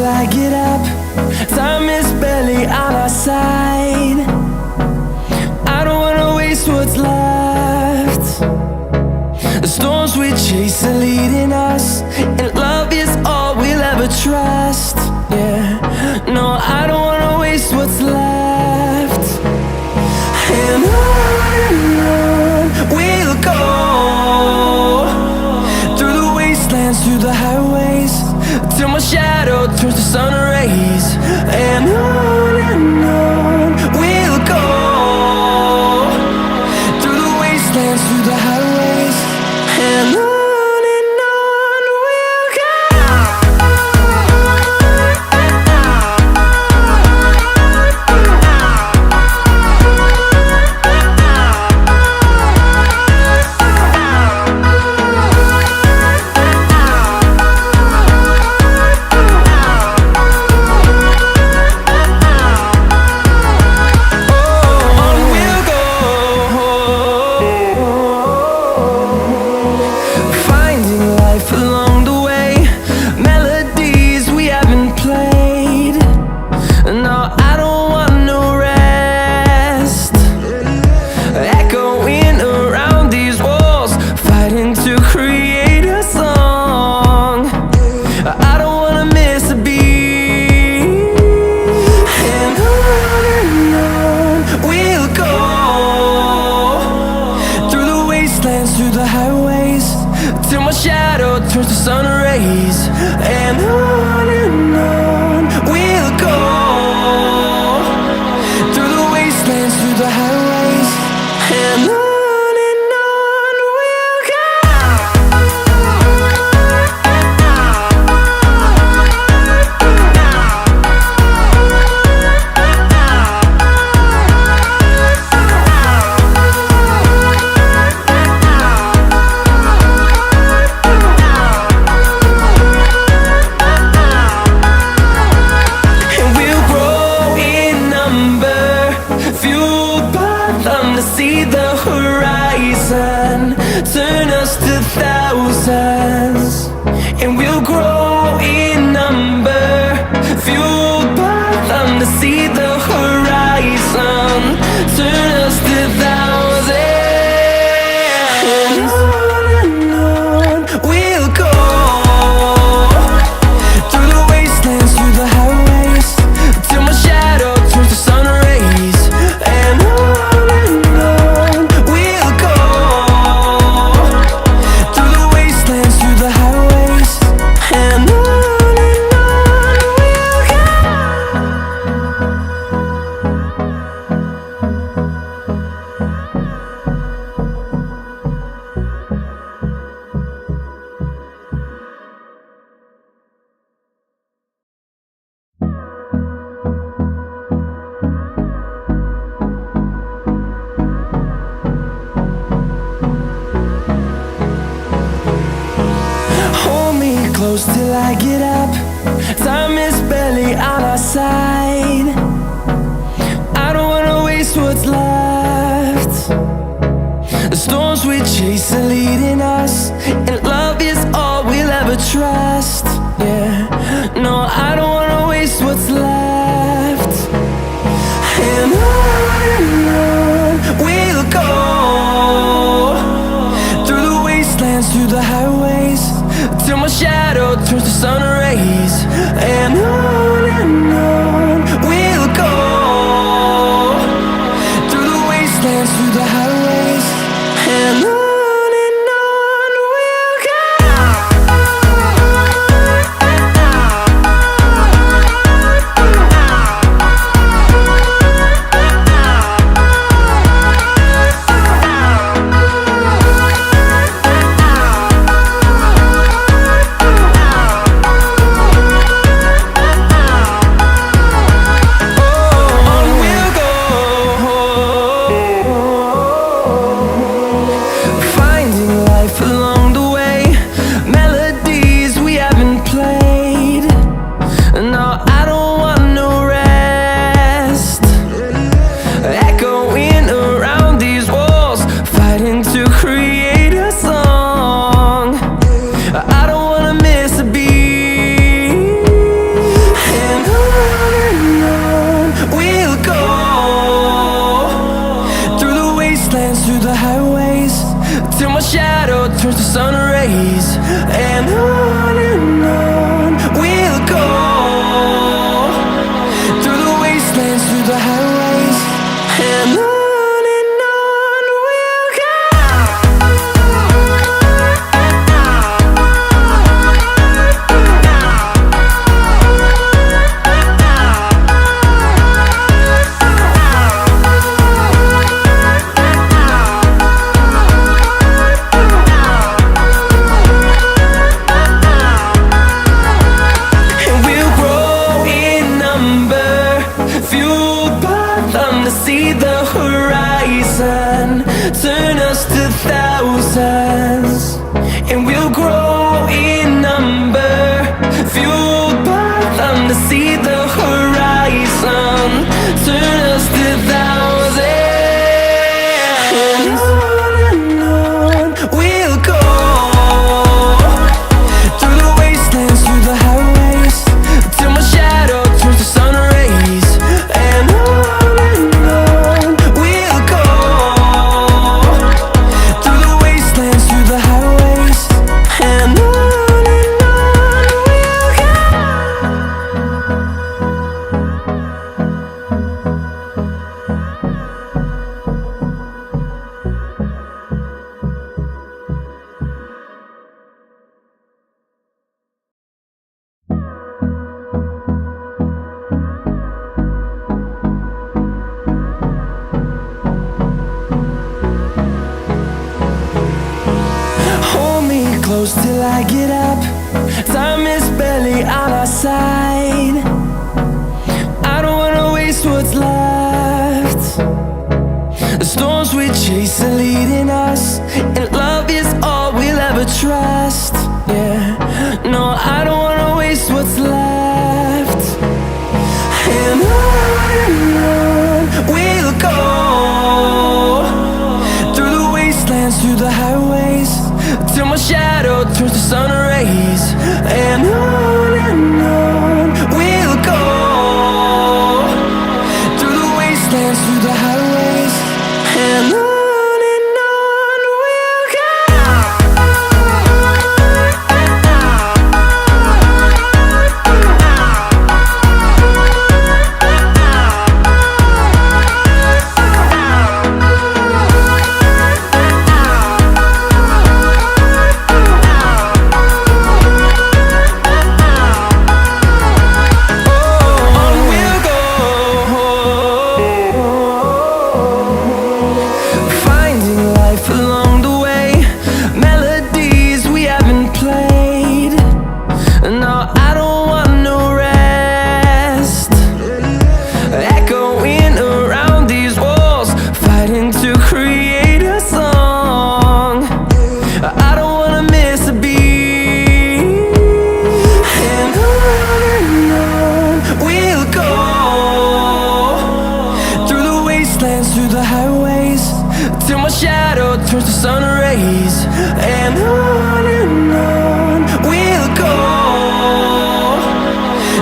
till I get up. Time is barely on our side. I don't wanna waste what's left. The storms we chase are leading us, and love is all we'll ever trust. Yeah, no, I don't wanna waste what's left. And on we'll go, through the wastelands, through the highways, till my shadow turns to sun rays. And on we'll go, through the wastelands, through the highways, and on. Through the highways, till my shadow turns to sun rays. And on we'll go, through the wastelands, through the highways, and on. See the horizon turn us to thousands, and we'll grow in number, fueled by them. To see the horizon turn us to thousands, and on we'll go, through the wastelands, through the highways, till my shadow turns to sun rays. And close till I get up. Time is barely on our side. I don't wanna waste what's left. The storms we chase are leading us, and love is all we'll ever trust. Yeah, no, I don't wanna waste what's left. And on we'll go, through the wastelands, through the highways, till my shadow turns to sun rays. And on we'll them to see the horizon, turn us to thousands, and we'll grow in number, fueled by them to see the horizon, turn us to thousands, and on we'll go, through the wastelands, through the highways, till my shadow turns to sun rays, and on we'll go, through the wastelands, through the highways, and on we'll go. Hold me close till I get up. Time is barely on our side. I don't wanna waste what's left. The storms we chase are leading us, and love is all we'll ever trust. Yeah, no, I don't wanna waste what's left. And on we'll go, through the wastelands, through the highways, till my shadow turns to sun rays, and on we'll go, through the wastelands, through the highways, and on we'll go. Through the highways, till my shadow turns to sun rays, and on we'll go,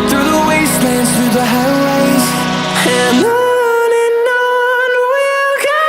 through the wastelands, through the highways, and on we'll go.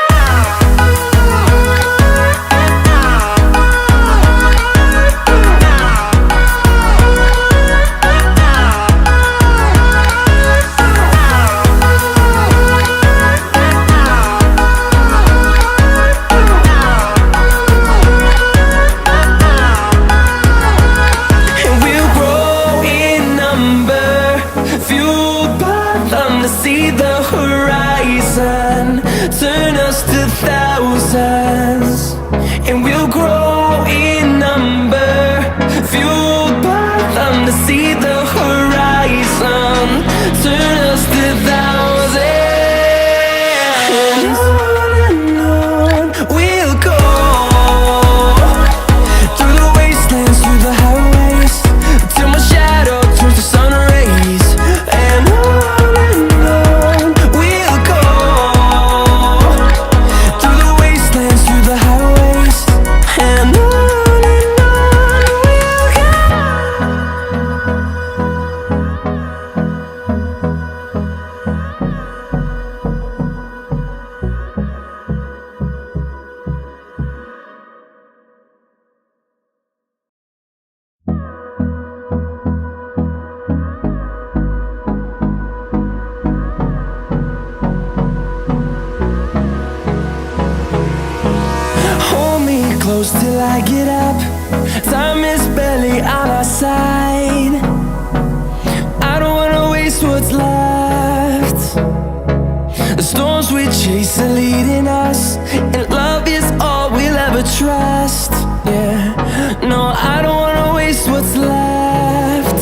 To see the horizon, turn us to thousands, and we'll grow in number, fueled by them to see the horizon, turn us to thousands, and on we'll go, through the wastelands, through the highways, till my shadow turns to sun rays, and on we'll go, through the wastelands, through the highways, and on we'll go. Hold me close till I get up. Time is barely on our side. I don't wanna waste what's left. The storms we chase are leading us, and love is all we'll ever trust. Yeah, no, I don't wanna waste what's left.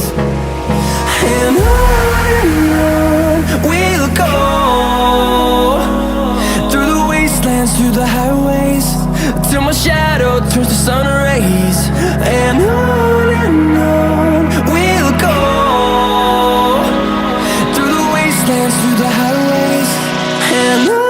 And on we'll go, through the highways, and on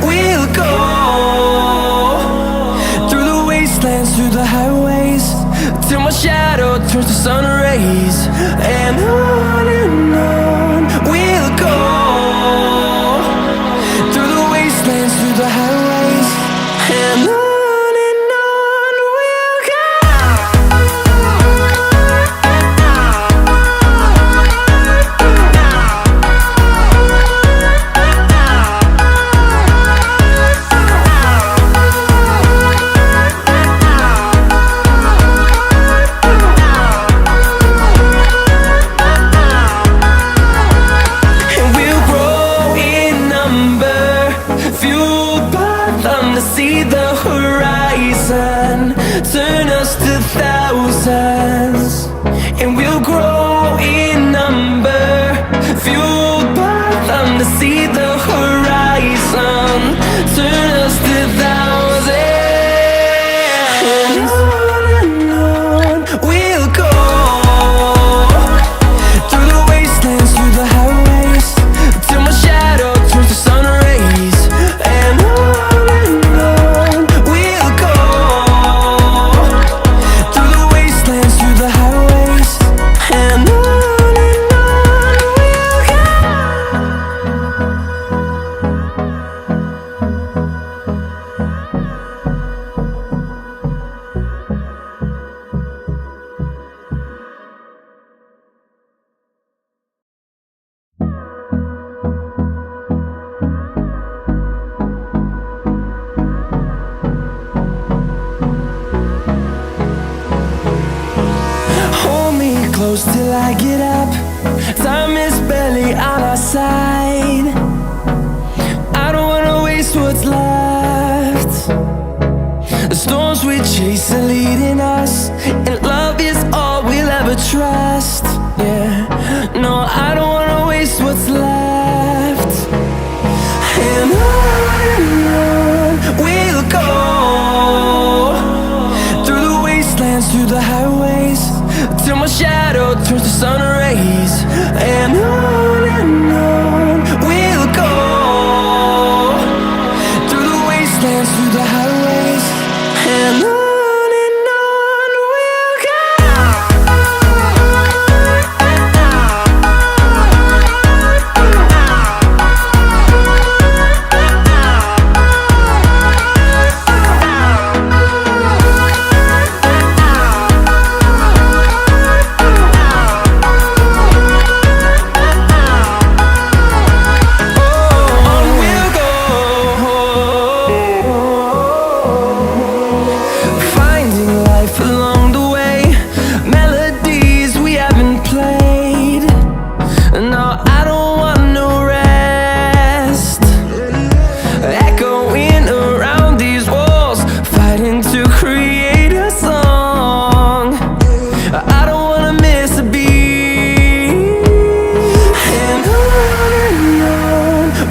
we'll go. Through the highways, till my shadow turns to sun rays, and on we'll go. Through the wastelands, through the highways, and on we'll go. See the horizon turn us to thousands, and we'll grow in number, fueled by them to see the horizon turn us to thousands, and on we'll go. Through the wastelands, through the highways, till my shadow turns to sun rays, and on close till I get up. Time is barely on our side. I don't wanna waste what's left. The storms we chase are leading us, and love is all we'll ever trust. Yeah, no, I don't wanna waste what's left. And on we'll go. Through the wastelands, through the highways, till my shadow turns to sun rays, and on we'll go. Through the wastelands, through the highways, and on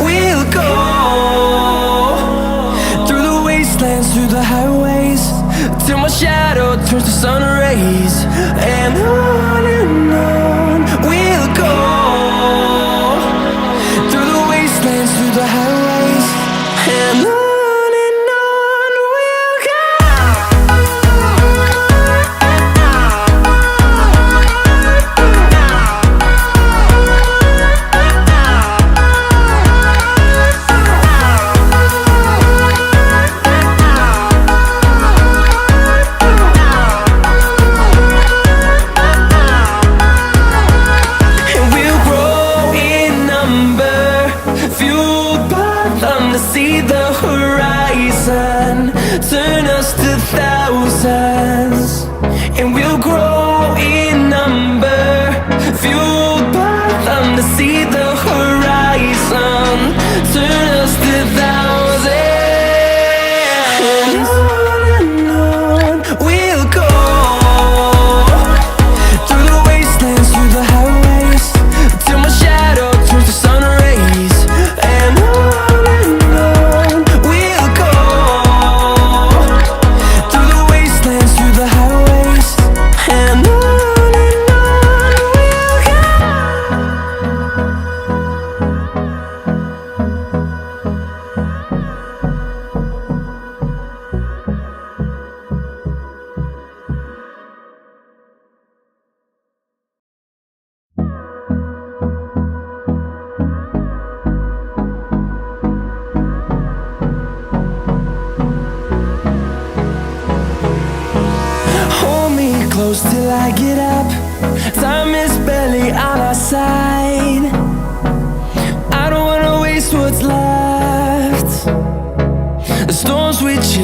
we'll go. Through the highways, till my shadow turns to sun rays, and on we'll go. Through the wastelands, through the highways, and on we'll go. close till I get up. Time is barely on our side. I don't wanna waste what's left. The storms we chase